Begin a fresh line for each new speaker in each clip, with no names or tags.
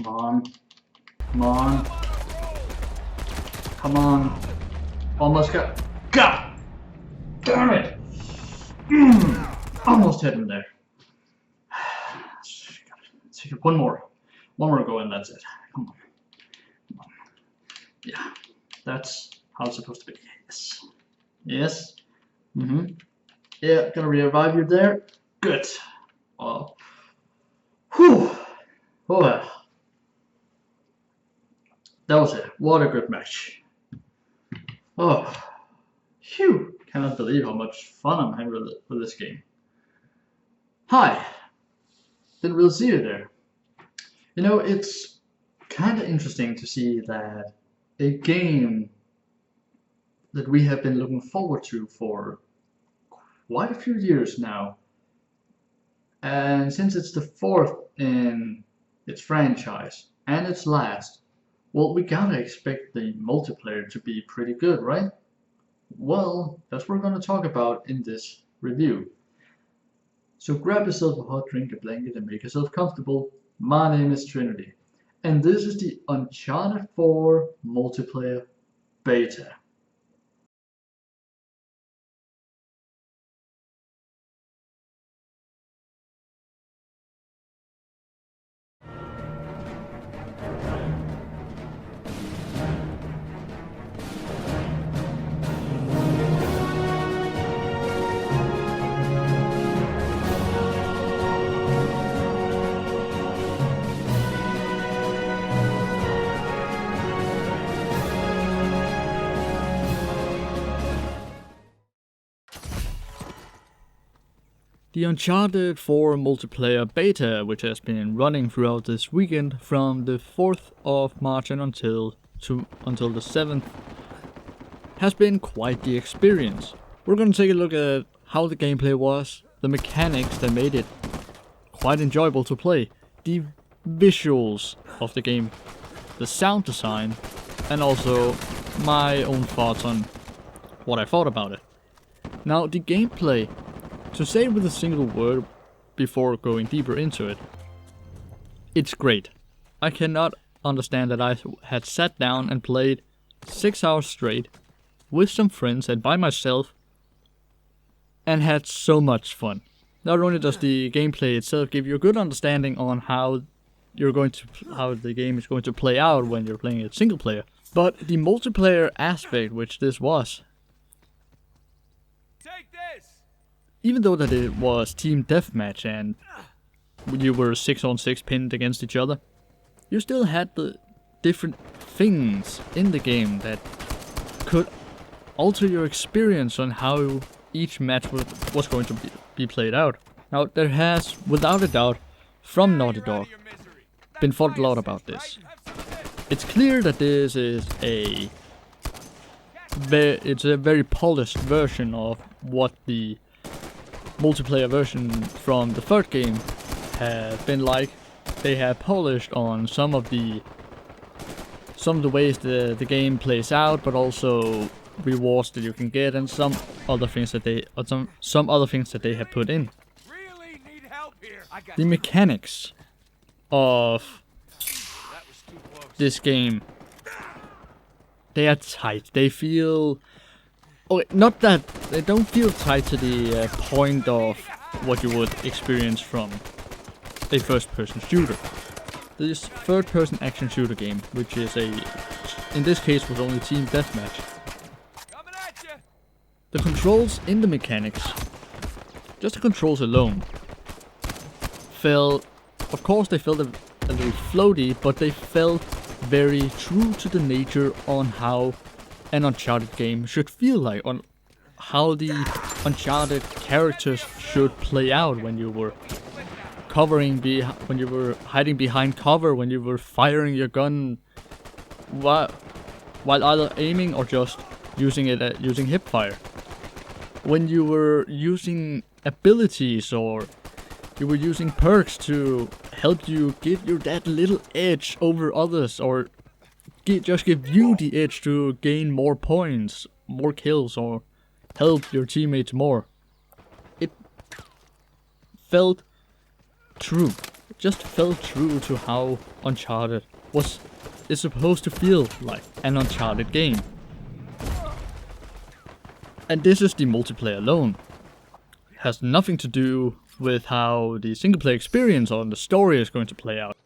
Come on. Come on. Come on. Almost got. God! Damn it! Almost hit him there. Take it one more. One more go and that's it. Come on. Come on. Yeah. That's how it's supposed to be. Yes. Yes. Yeah, gonna revive you there. Good. Well. Whew. Oh well. That was it. What a good match. Oh. Phew. Cannot believe how much fun I'm having with this game. Hi. Didn't really see you there. You know, it's kind of interesting to see that a game that we have been looking forward to for quite a few years now, and since it's the fourth in its franchise and its last, well, we gotta expect the multiplayer to be pretty good, right? Well, that's what we're gonna talk about in this review. So grab yourself a hot drink, a blanket, and make yourself comfortable. My name is Trinity, and this is the Uncharted 4 multiplayer beta. The Uncharted 4 multiplayer beta, which has been running throughout this weekend from the 4th of March and until the 7th, has been quite the experience. We're going to take a look at how the gameplay was, the mechanics that made it quite enjoyable to play, the visuals of the game, the sound design, and also my own thoughts on what I thought about it. Now, the gameplay, to say it with a single word before going deeper into it, it's great. I cannot understand that I had sat down and played 6 hours straight with some friends and by myself and had so much fun. Not only does the gameplay itself give you a good understanding on how the game is going to play out when you're playing it single player, but the multiplayer aspect, which this was, even though that it was team deathmatch and you were 6-on-6 pinned against each other, you still had the different things in the game that could alter your experience on how each match was going to be played out. Now, there has, without a doubt, from Naughty Dog, been thought a lot about this. It's clear that this is a very polished version of what the multiplayer version from the third game have been like. They have polished on some of the ways the game plays out, but also rewards that you can get and some other things that they have put in. The mechanics of this game, they are tight. They feel not that they don't feel tied to the point of what you would experience from a first-person shooter. This third-person action shooter game, which is in this case was only team deathmatch. The controls in the mechanics, just the controls alone, of course they felt a little floaty, but they felt very true to the nature on how an Uncharted game should feel like, on how the Uncharted characters should play out when you were when you were hiding behind cover, when you were firing your gun while either aiming or just using hipfire, when you were using abilities or you were using perks to help you give you that little edge over others, or just give you the edge to gain more points, more kills, or help your teammates more. It felt true. just felt true to how Uncharted is supposed to feel like an Uncharted game. And this is the multiplayer alone. It has nothing to do with how the single player experience or the story is going to play out.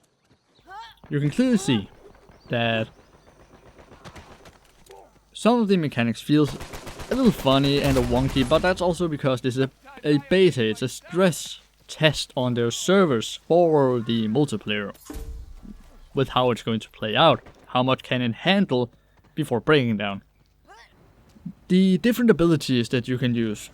You can clearly see that some of the mechanics feels a little funny and wonky, but that's also because this is a beta, it's a stress test on their servers for the multiplayer with how it's going to play out, how much can it handle before breaking down. The different abilities that you can use,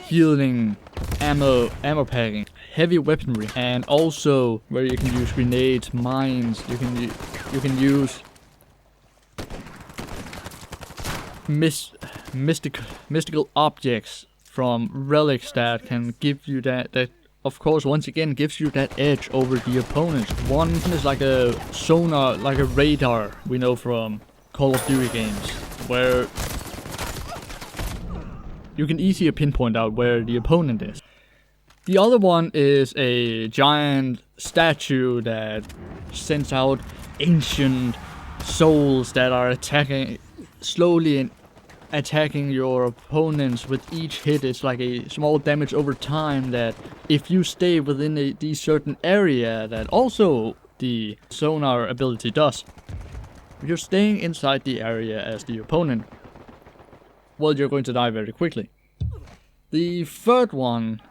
healing, ammo packing, heavy weaponry, and also where you can use grenades, mines, you can use mystical objects from relics that can give you that of course once again gives you that edge over the opponents. One is like a sonar, like a radar we know from Call of Duty games, where you can easily pinpoint out where the opponent is. The other one is a giant statue that sends out ancient souls that are slowly attacking your opponents with each hit. It's like a small damage over time that if you stay within the certain area that also the sonar ability does. If you're staying inside the area as the opponent, well, you're going to die very quickly. The third one,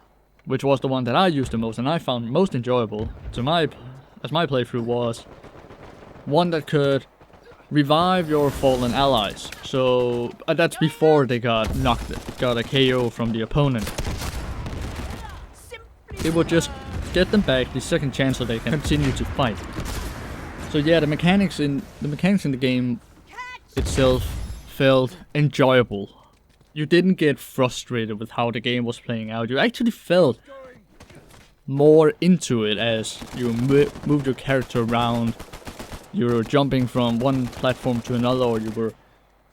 which was the one that I used the most and I found most enjoyable as my playthrough, was one that could revive your fallen allies. So that's before they got a KO from the opponent. It would just get them back the second chance so they can continue to fight. So yeah, the mechanics in the game itself felt enjoyable. You didn't get frustrated with how the game was playing out. You actually felt more into it as you moved your character around. You were jumping from one platform to another, or you were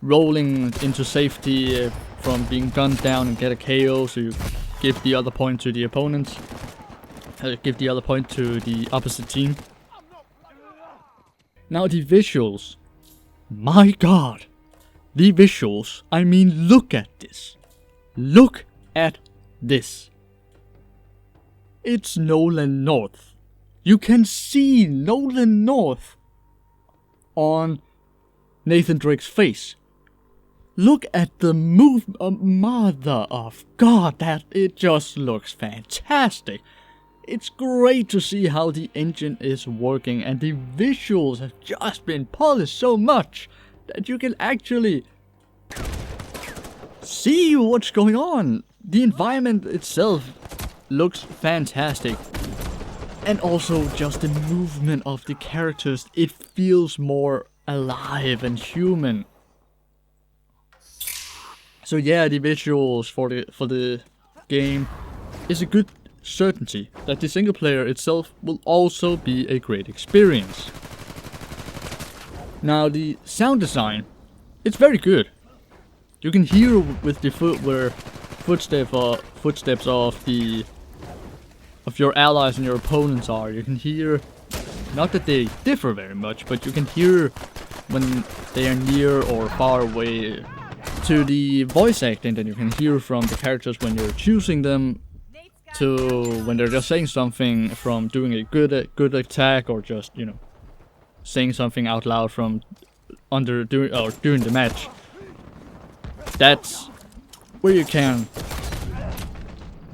rolling into safety from being gunned down and get a KO, so you give the other point to the opponents. Give the other point to the opposite team. Now the visuals. My god! The visuals, I mean, look at this. Look at this. It's Nolan North. You can see Nolan North on Nathan Drake's face. Look at the mother of God, that it just looks fantastic. It's great to see how the engine is working, and the visuals have just been polished so much that you can actually see what's going on. The environment itself looks fantastic. And also just the movement of the characters, it feels more alive and human. So yeah, the visuals for the game is a good certainty that the single player itself will also be a great experience. Now the sound design, it's very good. You can hear with the footsteps of your allies and your opponents are. You can hear, not that they differ very much, but you can hear when they are near or far away. To the voice acting that you can hear from the characters when you're choosing them, to when they're just saying something, from doing a good attack, or just, you know, saying something out loud from during the match. That's where you can.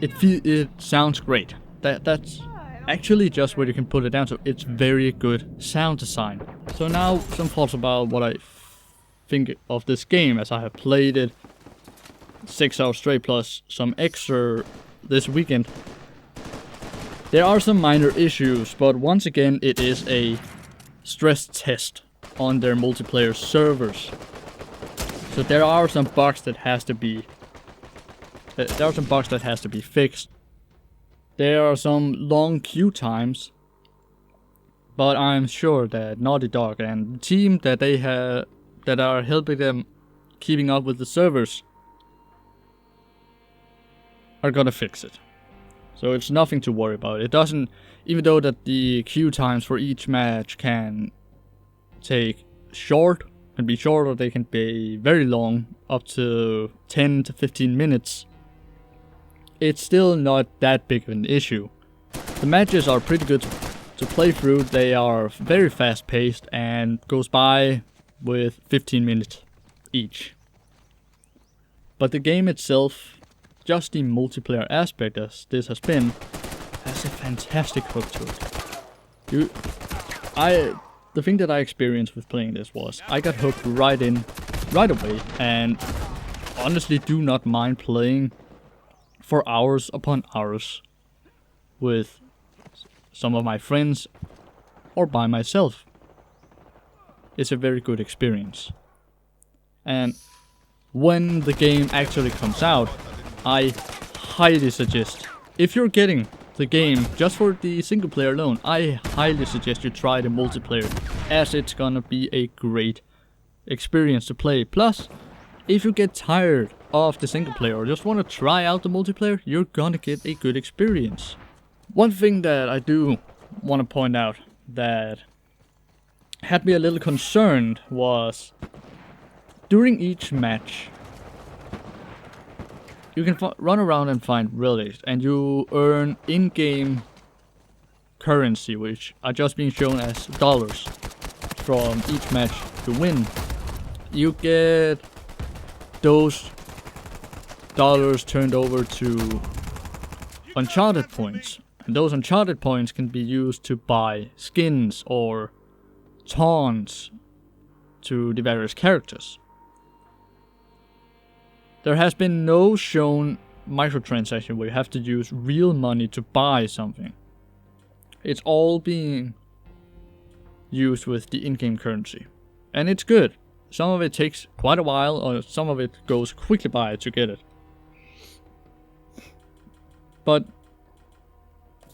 It sounds great. That's actually just where you can put it down. So it's very good sound design. So now some thoughts about what I think of this game as I have played it 6 hours straight plus some extra this weekend. There are some minor issues, but once again it is a stress test on their multiplayer servers. So there are some bugs that has to be fixed. There are some long queue times, but I'm sure that Naughty Dog and the team that they have that are helping them keeping up with the servers are gonna fix it. So it's nothing to worry about. It doesn't, even though that the queue times for each match can be short, or they can be very long, up to 10 to 15 minutes. It's still not that big of an issue. The matches are pretty good to play through. They are very fast paced and goes by with 15 minutes each. But the game itself, just the multiplayer aspect as this has been, has a fantastic hook to it. The thing that I experienced with playing this was I got hooked right away, and honestly do not mind playing for hours upon hours with some of my friends or by myself. It's a very good experience. And when the game actually comes out, I highly suggest, if you're getting the game just for the single player alone, I highly suggest you try the multiplayer, as it's gonna be a great experience to play. Plus, if you get tired of the single player or just want to try out the multiplayer, you're gonna get a good experience. One thing that I do want to point out that had me a little concerned was during each match you can run around and find relics, and you earn in-game currency, which are just being shown as dollars from each match you win. You get those dollars turned over to Uncharted points, and those Uncharted points can be used to buy skins or taunts to the various characters. There has been no shown microtransaction where you have to use real money to buy something. It's all being used with the in-game currency, and it's good. Some of it takes quite a while, or some of it goes quickly by to get it. But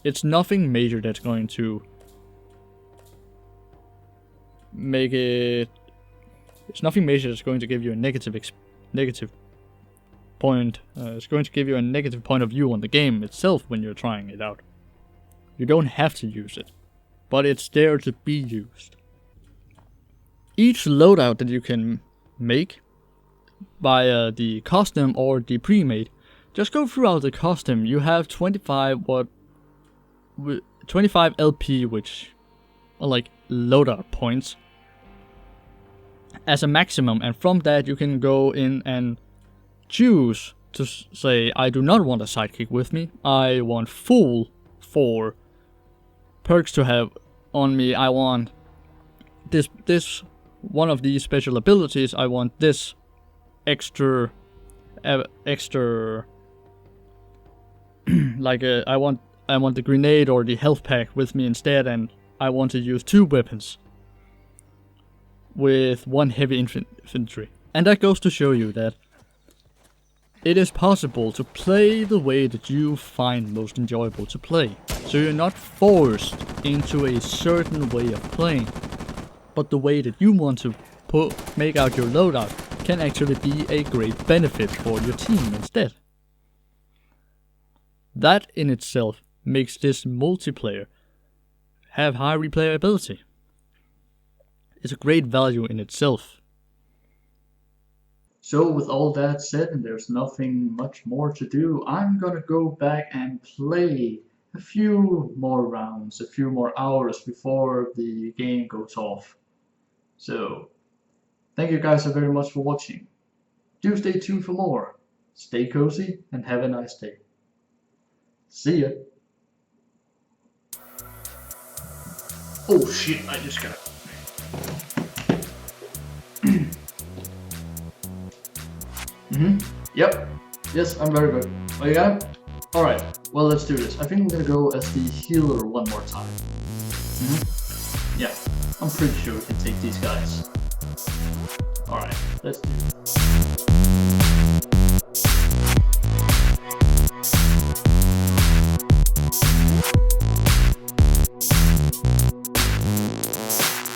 it's nothing major that's going to make it. It's nothing major that's going to give you a negative point. It's going to give you a negative point of view on the game itself when you're trying it out. You don't have to use it, but it's there to be used. Each loadout that you can make via the custom or the pre-made, just go throughout the custom. You have 25 LP, which are like loadout points, as a maximum, and from that you can go in and choose to say, I do not want a sidekick with me, I want full 4 perks to have on me, I want this one of these special abilities, I want this extra like I want the grenade or the health pack with me instead, and I want to use 2 weapons with 1 heavy infantry. And that goes to show you that it is possible to play the way that you find most enjoyable to play. So you're not forced into a certain way of playing, but the way that you want to make out your loadout can actually be a great benefit for your team instead. That in itself makes this multiplayer have high replayability. It's a great value in itself. So with all that said, and there's nothing much more to do, I'm gonna go back and play a few more rounds, a few more hours before the game goes off. So, thank you guys so very much for watching. Do stay tuned for more. Stay cozy and have a nice day. See ya. Oh shit, I just got Yep. Yes, I'm very good. Oh, you got it? Alright, well, let's do this. I think I'm gonna go as the healer one more time. Yeah, I'm pretty sure we can take these guys. Alright, let's do it.